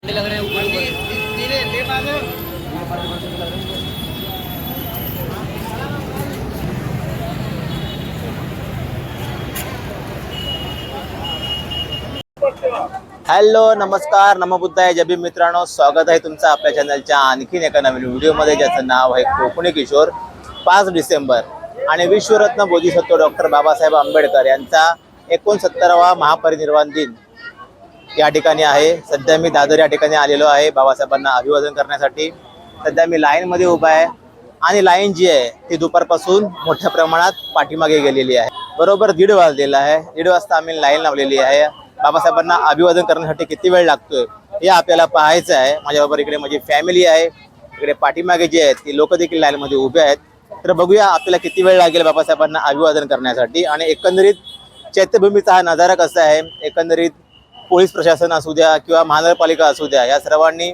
लग रहे हैं हॅलो नमस्कार नमबुद्धाय जबी मित्रांनो, स्वागत आहे तुमचं आपल्या चॅनलच्या आणखीन एका नवीन व्हिडिओमध्ये, ज्याचं नाव आहे कोकणी किशोर. 5 डिसेंबर आणि विश्वरत्न बोधिसत्व डॉक्टर बाबासाहेब आंबेडकर यांचा 69वा महापरिनिर्वाण दिन या ठिकाणी आहे. सध्या मी दादर या ठिकाणी आलेलो आहे बाबासाहेबांना अभिवादन करण्यासाठी. सध्या मी लाईनमध्ये उभा आहे आणि लाईन जी आहे ती दुपारपासून मोठ्या प्रमाणात पाठीमागे गेलेली आहे. बरोबर 1:30 वाजलेला आहे. 1:30 वाजता आम्ही लाईन लावलेली आहे. बाबासाहेबांना अभिवादन करण्यासाठी किती वेळ लागतोय हे आपल्याला पाहायचं आहे. माझ्याबरोबर इकडे माझी फॅमिली आहे. इकडे पाठीमागे जे आहेत ती लोक देखील लाईनमध्ये उभे आहेत. तर बघूया आपल्याला किती वेळ लागेल बाबासाहेबांना अभिवादन करण्यासाठी आणि एकंदरीत चैत्यभूमीचा हा नजारा कसा आहे. एकंदरीत पोलीस प्रशासन असू द्या किंवा महानगरपालिका असू द्या, या सर्वांनी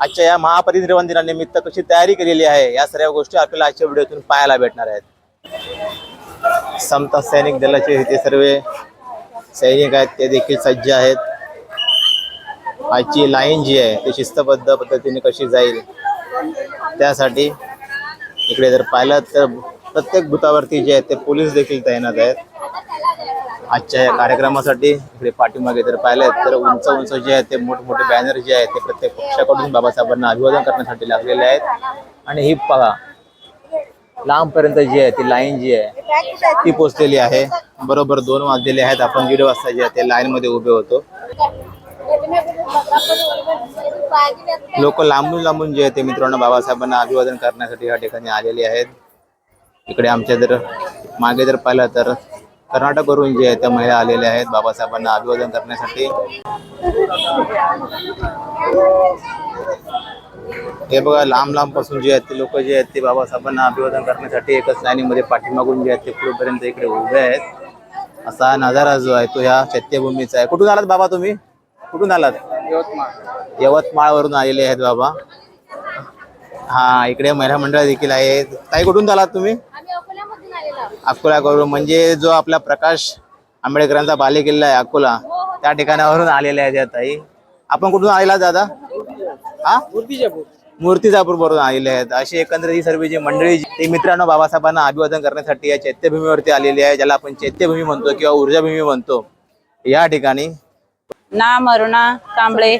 आजच्या या महापरिनिर्वाण दिनानिमित्त कशी तयारी केलेली आहे या सर्व गोष्टी आपल्याला आजच्या व्हिडिओतून पाहायला भेटणार आहेत. समता सैनिक दलाचे ते सर्व सैनिक आहेत, ते देखील सज्ज आहेत. आजची लाईन जी आहे ती शिस्तबद्ध पद्धतीने कशी जाईल त्यासाठी इकडे जर पाहिलं तर प्रत्येक बुथावरती जे आहेत ते पोलीस देखील तैनात आहेत आजच्या या कार्यक्रमासाठी. इकडे पाठीमागे जर पाहिलं तर उंच उंच जे आहेत ते मोठमोठे बॅनर जे आहेत ते प्रत्येक पक्षाकडून बाबासाहेबांना अभिवादन करण्यासाठी लागलेले आहेत. आणि ही पहा लांबपर्यंत जी आहे ती लाईन जी आहे ती पोचलेली आहे. बरोबर 2 वाजलेले आहेत. आपण 1:30 वाजता जे आहे ते लाईन मध्ये उभे होतो. लोक लांबून लांबून जे आहे ते मित्रांनो बाबासाहेबांना अभिवादन करण्यासाठी या ठिकाणी आलेले आहेत. इकडे आमच्या जर मागे जर पाहिलं तर कर्नाटकवरून जे आहे त्या महिला आलेल्या आहेत बाबासाहेबांना अभिवादन करण्यासाठी. हे बघा लांब लांब पासून जे आहेत ते लोक जे आहेत ते बाबासाहेबांना अभिवादन करण्यासाठी एकच लाईनीमध्ये पाठीमागून जे आहेत ते पुढेपर्यंत इकडे उभे आहेत. असा नजारा जो आहे तो ह्या चैत्यभूमीचा आहे. कुठून आलात बाबा तुम्ही? कुठून आलात? यवतमाळवरून आलेले आहेत बाबा. हा इकडे महिला मंडळ देखील आहेत. ताई कुठून आलात तुम्ही? अकोल्यावरून. म्हणजे जो आपला प्रकाश आंबेडकरांचा बालेकिल्ला आहे अकोला, त्या ठिकाणावरून आलेले आहेत या ताई. आपण कुठून आलेला दादा? हा मूर्तिजापूर वरून आलेले आहेत. अशी एकंदरीत ही सर्व जी मंडळी ती मित्रांनो बाबासाहेबांना अभिवादन करण्यासाठी या चैत्यभूमीवरती आलेली आहे, ज्याला आपण चैत्यभूमी म्हणतो किंवा ऊर्जाभूमी म्हणतो. या ठिकाणी नाम अरुणा कांबळे,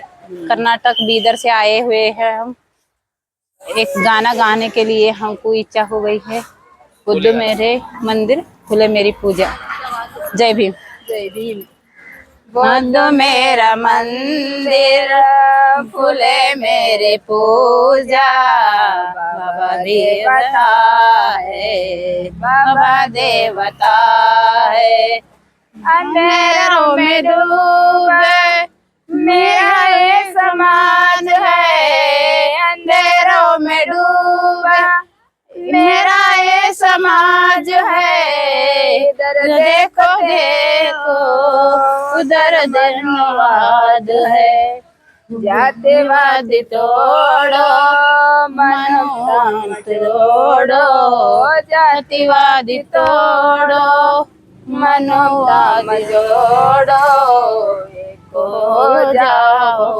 कर्नाटक बीदर से आए हुए हैं हम. एक गाना गाने के लिए हमको इच्छा हो गई है. बुद्ध मेरे मंदिर फूले मेरी पूजा. जय भीम. जय भीम. बुद्ध मेरा मंदिर फूले मेरे पूजा. बाबा देवता है, बाबा देवता है. अंधेरों में डूबे मेरा ये समाज है. अंधेरों में डूबा मेरा ये समाज है. इधर देखो देखो उधर धन्यवाद है. जातिवाद तोड़ो मनोवाद तोड़ो. जातिवाद तोड़ो मनोवाद जोड़ो. एक हो जाओ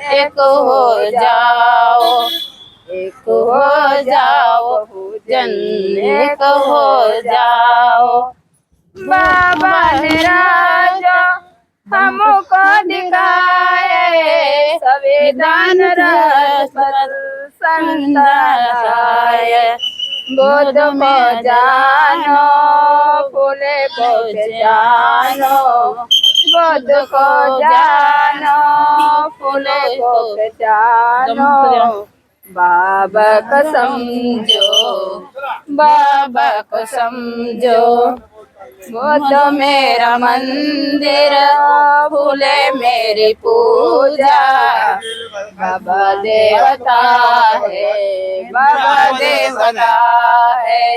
एक हो जाओ एक हो जाओ जन एक हो जाओ. बाबा ने राजा हमको दिखाए संविधान संताए. बुद्ध को जानो फूले को जानो. बुद्ध को जानो फूले को जानो. बाबा को समझो बाबा को समझो. बुद्ध मेरा मंदिर फूले मेरी पूजा. बाबा देवता है, बाबा देवता है.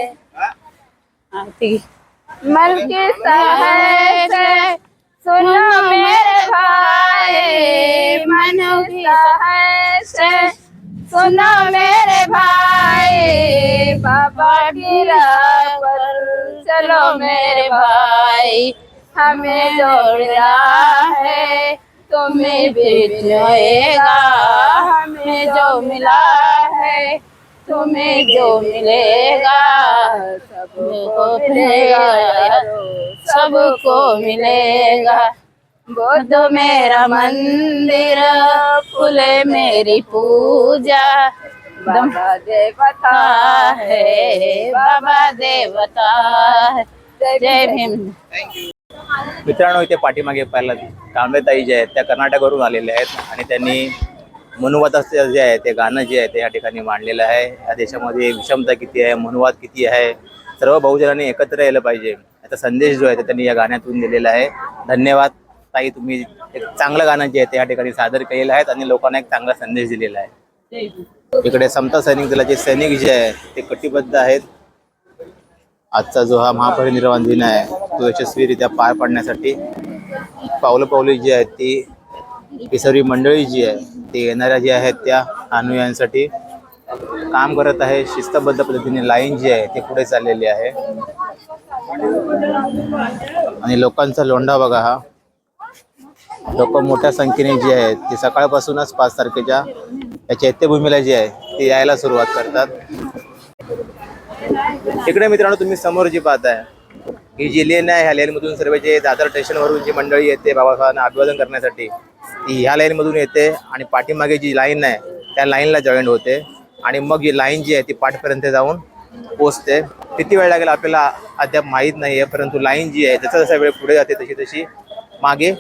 मल के सहज सुनो मेरे भाई. मनु की सहज सुनो मेरे भाई. बाबा की राह पर चलो मेरे भाई. हमें दौड़ना है तुम्हें भी मिलेगा, हमें जो मिला है तुम्हें जो मिलेगा, सबको मिलेगा, सबको मिलेगा। बुद्ध मेरा मंदिर, फूले मेरी पूजा, बाबा देवता है, बाबा देवता है। जय भीम। मित्रांनो, इथे पाठीमागे पाहिलं कांबळेताई जे आहेत त्या कर्नाटकवरून आलेल्या आहेत आणि त्यांनी मनुवादाचं जे आहे ते गाणं जे आहे ते या ठिकाणी मांडलेलं आहे. या देशामध्ये विषमता किती आहे, मनुवाद किती आहे, सर्व बहुजनांनी एकत्र यायला पाहिजे याचा संदेश जो आहे ते त्यांनी या गाण्यातून दिलेला आहे. धन्यवाद ताई, तुम्ही एक चांगलं गाणं जे आहे ते या ठिकाणी सादर केलेलं आहे आणि लोकांना एक चांगला संदेश दिलेला आहे. इकडे समता सैनिक दलाचे सैनिक जे आहेत ते कटिबद्ध आहेत. आजचा जो हा महापरिनिर्वाण दिन आहे तो यशस्वीरित्या पार पाडण्यासाठी पावलं पावली जी आहेत ती सर्व मंडळी जी आहे ते येणाऱ्या ज्या आहेत त्या अनुयायांसाठी काम करत आहे. शिस्तबद्ध पद्धतीने लाईन जी आहे ते पुढे चाललेली आहे आणि लोकांचा लोंढा बघा. हा लोक मोठ्या संख्येने जे आहेत ते सकाळपासूनच 5 तारखेच्या या चैत्यभूमीला जे आहे ते यायला सुरुवात करतात. इकडे मित्रांनो तुम्ही समोर जी पाहताय ही जी लेन आहे, ह्या लेनमधून सर्व जे दादर स्टेशनवरून जी मंडळी येते बाबासाहेबांना अभिवादन करण्यासाठी ती ह्या लाईनमधून येते आणि पाठीमागे जी लाईन आहे त्या लाईनला जॉईंट होते आणि मग ही लाईन जी आहे ती पाठपर्यंत जाऊन पोचते. किती वेळ लागेल आपल्याला अद्याप माहीत नाही आहे, परंतु लाईन जी आहे जसा जसा वेळ पुढे जाते तशी तशी मागे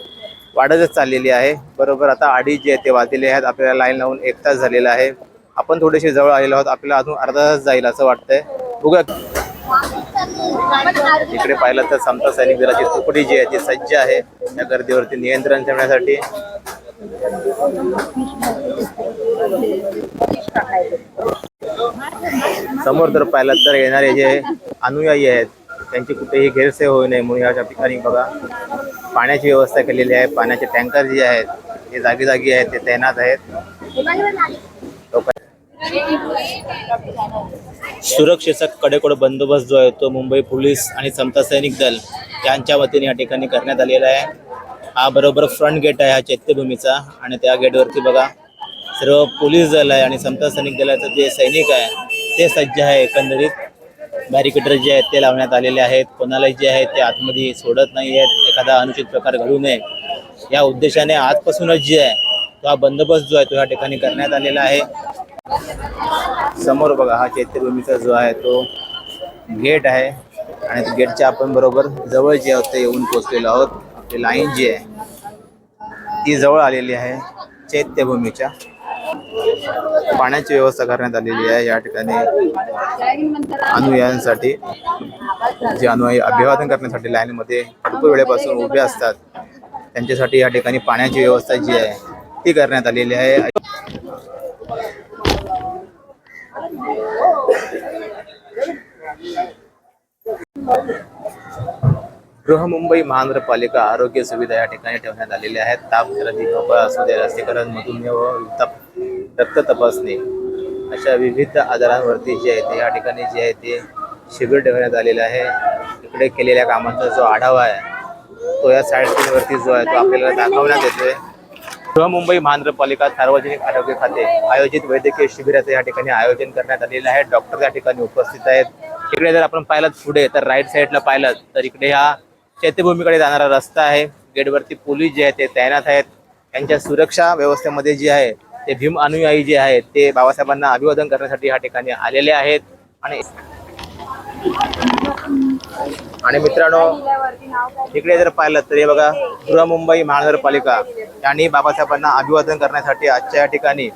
वाढतच चाललेली आहे. बरोबर आता 2:30 जे आहे ते वाजलेले आहेत. आपल्याला लाईन लावून 1 तास झालेला आहे. आपण थोडेसे जवळ आलेलो आहोत, आपल्याला अजून अर्धा तास जाईल असं वाटतंय. बघूया. इकडे पाहिलं तर समता सैनिक दलाची तुकडी जी आहे ती सज्ज आहे या गर्दीवरती नियंत्रण ठेवण्यासाठी. समोर जर पाहिलं तर येणारे जे अनुयायी आहेत त्यांची कुठेही गैरसोय होऊ नये म्हणून या ठिकाणी बघा पाण्याची व्यवस्था केलेली आहे. पाण्याचे टँकर जे आहेत ते जागी जागी आहेत, ते तैनात आहेत. सुरक्षेचा कडेकोट बंदोबस्त जो आहे तो मुंबई पोलीस आणि समता सैनिक दल यांच्या वतीने या ठिकाणी करण्यात आलेला आहे. हा बरोबर फ्रंट गेट आहे हा चैत्यभूमीचा आणि त्या गेटवरती बघा सर्व पोलीस दल आहे आणि समता सैनिक दलाचे जे सैनिक आहे ते सज्ज आहे. एकंदरीत बॅरिकेटर जे आहेत ते लावण्यात आलेले आहेत. कोणालाही जे आहे ते आतमध्ये सोडत नाही आहेत. एखादा अनुचित प्रकार घडू नये या उद्देशाने आजपासूनच जे आहे तो हा बंदोबस्त जो आहे तो या ठिकाणी करण्यात आलेला आहे. समोर बघा हा चैत्यभूमीचा जो आहे तो गेट आहे आणि गेटच्या आपण बरोबर जवळ जे आहोत ते येऊन पोहोचलेलो आहोत. आपली लाईन जी आहे ती जवळ आलेली आहे चैत्यभूमीच्या. पाण्याची व्यवस्था करण्यात आलेली आहे या ठिकाणी अनुयायांसाठी. जे अनुयायी अभिवादन करण्यासाठी लाईनमध्ये भरपूर वेळेपासून उभे असतात त्यांच्यासाठी या ठिकाणी पाण्याची व्यवस्था जी आहे ती करण्यात आलेली आहे. बृहमुंबई महानगरपालिका आरोग्य सुविधा या ठिकाणी ठेवण्यात आलेल्या आहेत. ताप, सर्दी, खोकला असू दे, लसीकरण, मधुमेह व रक्त तपासणी अशा विविध आजारांवरती जे आहे ते या ठिकाणी जे आहे ते शिबिर ठेवण्यात आलेलं आहे. इकडे केलेल्या कामांचा जो आढावा आहे तो या साईड स्क्रीनवरती जो आहे तो आपल्याला दाखवण्यात येतोय. बृहमुंबई महानगरपालिका सार्वजनिक आरोग्य खाते आयोजित वैद्यकीय शिबिराचे या ठिकाणी आयोजन करण्यात आलेले आहे. डॉक्टर या ठिकाणी उपस्थित आहेत. इकडे जर आपण पाहिलं पुढे तर राईट साईडला पाहिलं तर इकडे हा चैत्यभूमीकडे जाणारा रस्ता आहे. गेटवरती पोलीस जे आहेत ते तैनात आहेत. त्यांच्या सुरक्षा व्यवस्थेमध्ये जे आहे ते भीम अनुयायी जे आहेत ते बाबासाहेबांना अभिवादन करण्यासाठी या ठिकाणी आलेले आहेत. आणि मित्रांनो इकडे जर पाहिलं तर हे बघा बृहमुंबई महानगरपालिका यांनी बाबासाहेबांना अभिवादन करण्यासाठी आजच्या या ठिकाणी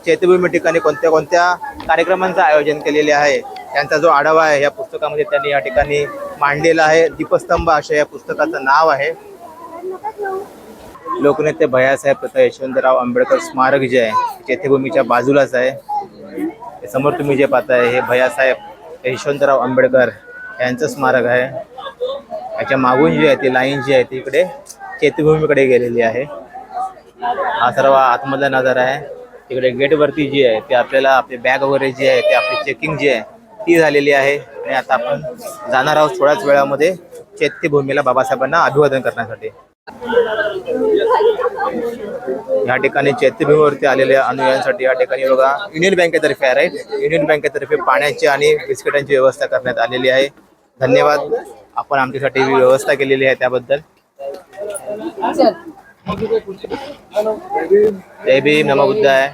चैत्यभूमी ठिकाणी कोणत्या कोणत्या कार्यक्रमांचं आयोजन केलेले आहे त्यांचा जो आढावा आहे या पुस्तकामध्ये त्यांनी या ठिकाणी मांडलेला आहे. दीपस्तंभ अशा या पुस्तकाचं नाव आहे. लोकनेते भैयासाहेब तथा यशवंतराव आंबेडकर स्मारक जे आहे चैत्यभूमीच्या बाजूलाच आहे. समोर तुम्ही जे पाहताय हे भैयासाहेब यशवंतराव आंबेडकर यांचं स्मारक आहे. याच्या मागून जी आहे ती लाईन जी आहे ती इकडे चैत्यभूमीकडे गेलेली आहे. हा सर्व आतमधला नजारा आहे. तिकडे गेटवरती जी आहे ते आपल्याला आपली बॅग वगैरे जी आहे ते आपली चेकिंग जी आहे ती झालेली आहे आणि आता आपण जाणार आहोत थोड्याच वेळामध्ये चैत्यभूमीला बाबासाहेबांना अभिवादन करण्यासाठी. या ठिकाणी चैत्यभूमीवरती आलेल्या अनुयायांसाठी या ठिकाणी बघा युनियन बँकेतर्फे आहे, राईट, युनियन बँकेतर्फे पाण्याची आणि बिस्किटांची व्यवस्था करण्यात आलेली आहे. धन्यवाद, आपण आमच्यासाठी व्यवस्था केलेली आहे त्याबद्दल. जय भीम, नमो बुद्धाय.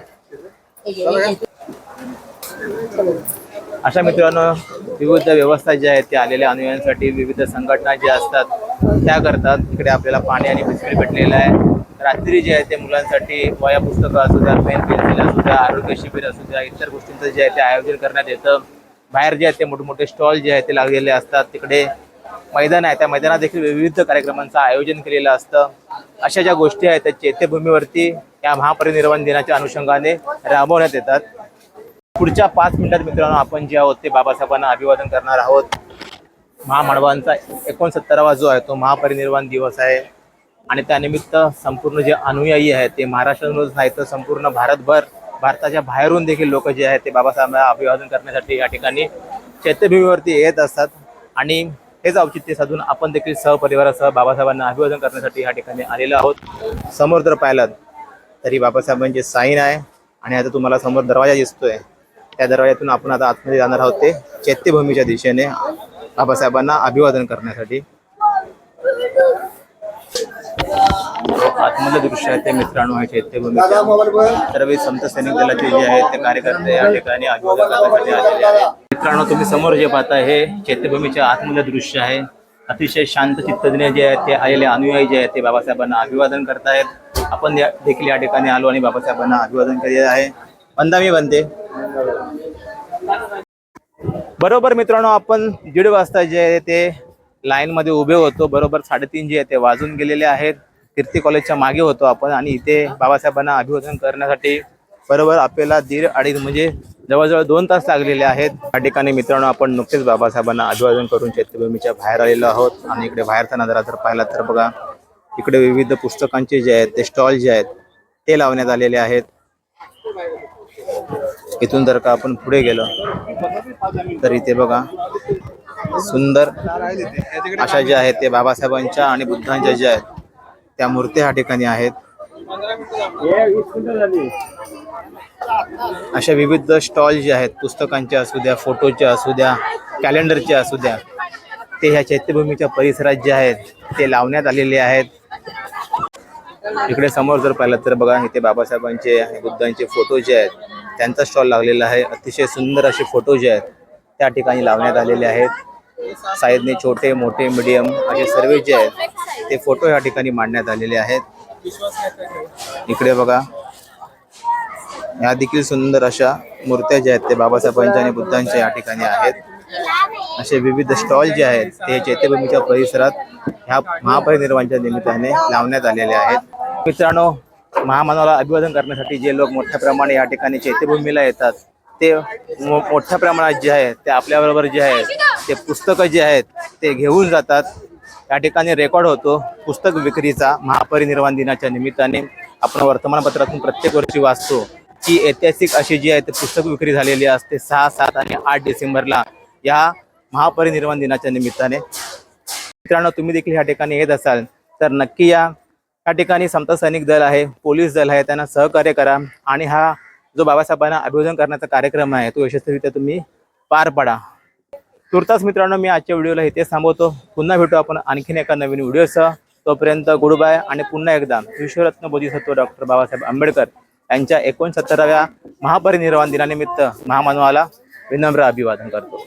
अशा मित्रांनो, विविध व्यवस्था ज्या आहेत त्या आलेल्या अनुयायांसाठी विविध संघटना ज्या असतात त्या करतात. इकडे आपल्याला पाणी आणि बिस्किट भेटलेलं आहे. रात्री जे आहे ते मुलांसाठी वह्या पुस्तकं असू द्या, पेन पेन्सिल असू द्या, आरोग्य शिबिर असू द्या, इतर गोष्टींचं जे आहे ते आयोजन करण्यात येतं. बाहेर जे आहे ते मोठे स्टॉल जे आहे ते लागलेले असतात. तिकडे मैदान आहे, त्या मैदानात देखील विविध कार्यक्रमांचं आयोजन केलेलं असतं. अशा ज्या गोष्टी आहेत त्या चैत्यभूमीवरती या महापरिनिर्वाण दिनाच्या अनुषंगाने राबवण्यात येतात. पुढच्या 5 मिनिटात मित्रांनो आपण जे आहोत ते बाबासाहेबांना अभिवादन करणार आहोत. महामानवांचा 69वा जो आहे तो महापरिनिर्वाण दिवस आहे आणि त्यानिमित्त संपूर्ण जे अनुयायी आहेत ते महाराष्ट्रातूनच नाही तर संपूर्ण भारतभर, भारताच्या बाहेरून देखील लोक जे आहेत ते बाबासाहेबांना अभिवादन करण्यासाठी या ठिकाणी चैत्यभूमीवरती येत असतात. आणि हेच औचित्य साधून आपण देखील सहपरिवारासह बाबासाहेबांना अभिवादन करण्यासाठी या ठिकाणी आलेलो आहोत. समोर जर पाहिलात तरी बाबासाहेबांचे साईन आहे आणि आता तुम्हाला समोर दरवाजा दिसतोय, त्या दरवाज्यातून आपण आता आतमध्ये जाणार आहोत ते चैत्यभूमीच्या दिशेने बाबासाहेबांना अभिवादन करण्यासाठी. आतमधलं दृश्य आहे ते मित्रांनो आहे चैत्यभूमीच्या. सर्व संत सैनिक दलाचे जे आहेत ते कार्यकर्ते या ठिकाणी अभिवादन करण्यासाठी आलेले आहेत. मित्रांनो, तुम्ही समोर जे पाहता हे चैत्यभूमीच्या आतमधलं दृश्य आहे. अतिशय शांत चित्तजने जे आहेत ते आलेले अनुयायी जे आहेत ते बाबासाहेबांना अभिवादन करतायत. आपण देखील या ठिकाणी आलो आणि बाबासाहेबांना अभिवादन केलेलं आहे. वंदा मी बनते. बरोबर मित्रांनो, आपण 1:30 वाजता जे आहे ते लाईन मध्ये उभे होतो. बरोबर 3:30 जे आहे ते वाजून गेलेले आहेत. कीर्ती कॉलेजच्या मागे होतो आपण आणि इथे बाबासाहेबांना अभिवादन करण्यासाठी बरोबर आपल्याला 1.5 म्हणजे जवळजवळ 2 तास लागलेले आहेत. या ठिकाणी मित्रांनो आपण नुकतेच बाबासाहेबांना अभिवादन करून चैत्यभूमीच्या बाहेर आलेलो आहोत. आणि इकडे बाहेरचा नजारा जर पाहिला तर बघा, इकडे विविध पुस्तकांचे जे आहेत ते स्टॉल जे आहेत ते लावण्यात आलेले आहेत. इथून जर का आपण पुढे गेलो तर इथे बघा सुंदर अशा ज्या आहेत ते बाबासाहेबांच्या आणि बुद्धांच्या ज्या आहेत त्या मूर्त्या या ठिकाणी आहेत. अशा विविध स्टॉल जे आहेत पुस्तकांचे असू द्या, फोटोचे असू द्या, कॅलेंडरचे असू द्या, ते ह्या चैत्यभूमीच्या परिसरात जे आहेत ते लावण्यात आलेले आहेत. इकडे समोर जर पाहिलं तर बघा इथे बाबासाहेबांचे आणि बुद्धांचे फोटो जे आहेत त्यांचा स्टॉल लागलेला आहे. अतिशय सुंदर असे फोटो जे आहेत त्या ठिकाणी लावण्यात आलेले आहेत. साईडने छोटे मोठे मीडियम असे सर्व जे आहेत ते फोटो या ठिकाणी मांडण्यात आलेले आहेत. इकडे बघा या देखील सुंदर अशा मूर्त्या ज्या आहेत ते बाबासाहेबांच्या आणि बुद्धांच्या या ठिकाणी आहेत. असे विविध स्टॉल जे आहेत ते चैत्यभूमीच्या परिसरात ह्या महापरिनिर्वाणाच्या निमित्ताने लावण्यात आलेले आहेत. मित्रांनो, महामानवाला अभिवादन करण्यासाठी जे लोक मोठ्या प्रमाणे या ठिकाणी चैत्यभूमीला येतात ते मोठ्या प्रमाणात जे आहे ते आपल्याबरोबर जे आहे ते पुस्तकं जे आहेत ते घेऊन जातात. या ठिकाणी रेकॉर्ड होतो पुस्तक विक्रीचा. महापरिनिर्वाण दिनाच्या निमित्ताने आपण वर्तमानपत्रातून प्रत्येक वर्षी वाचतो की ऐतिहासिक अशी जी आहे ते पुस्तक विक्री झालेली असते 6, 7 आणि 8 डिसेंबरला या महापरिनिर्वाण दिनाच्या निमित्ताने. मित्रांनो, तुम्ही देखील या ठिकाणी येत असाल तर नक्की या ठिकाणी समता सैनिक दल आहे, पोलीस दल आहे, त्यांना सहकार्य करा आणि हा जो बाबासाहेबांना अभिवादन करण्याचा कार्यक्रम आहे तो यशस्वीरित्या तुम्ही पार पाडा. तुर्तास मित्रांनो, मी आजच्या व्हिडिओला इथेच थांबवतो. पुन्हा भेटू आपण आणखीन एका नवीन व्हिडिओसह. तोपर्यंत गुड बाय आणि पुन्हा एकदा विश्वरत्न बोधिसत्व डॉक्टर बाबासाहेब आंबेडकर यांच्या 69व्या महापरिनिर्वाण दिनानिमित्त महामानवाला विनम्र अभिवादन करतो.